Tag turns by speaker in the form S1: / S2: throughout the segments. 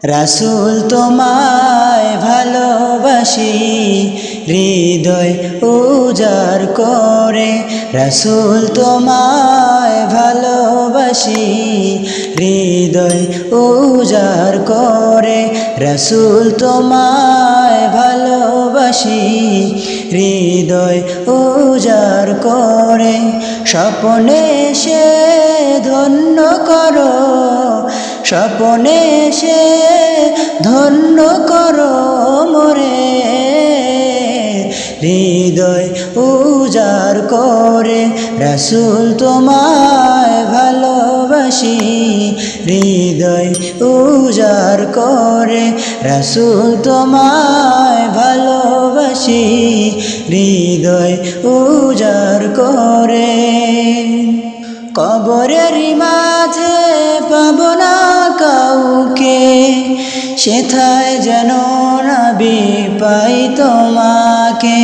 S1: রাসূল তোমায় ভালোবাসি হৃদয় উজাড় করে। রাসূল তোমায় ভালোবাসি হৃদয় উজাড় করে। রাসূল তোমায় ভালোবাসি হৃদয় উজাড় করে। স্বপ্নে সে ধন্য করো, স্বপ্নে সে ধন্য করো মোরে। হৃদয় উজাড় করে রাসূল তোমায় ভালোবাসি হৃদয় উজাড় করে। রাসূল তোমায় ভালোবাসি হৃদয় উজাড় করে। কবরের মাঝে পাব না কাউকে, সেথায় যেন নবী পাই তোমাকে।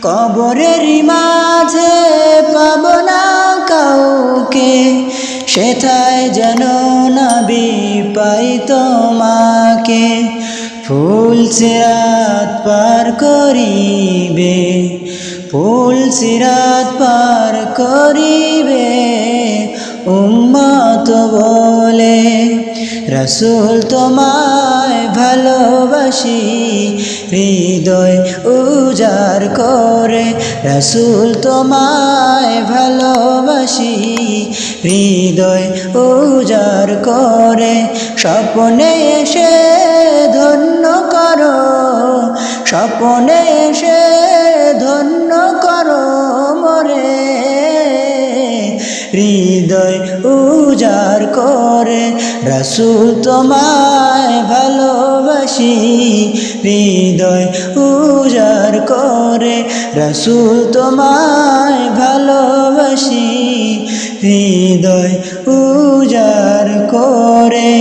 S1: কবরের মাঝে পাব না কাউকে, সেথায় যেন নবী পাই তোমাকে। ফুল সিরাত পার করিবে, ফুল সিরাত পার করিবে উম্মত বলে। রাসূল তোমায় ভালোবাসি হৃদয় উজাড় করে। রাসূল তোমায় ভালোবাসি হৃদয় উজাড় করে। স্বপ্নে এসে ধন্য করো, স্বপ্নে এসে ধন্য করো মোরে। হৃদয় উজাড় করে রাসূল তোমায় ভালোবাসি হৃদয় উজাড় করে। রাসূল তোমায় ভালোবাসি হৃদয় উজাড় করে।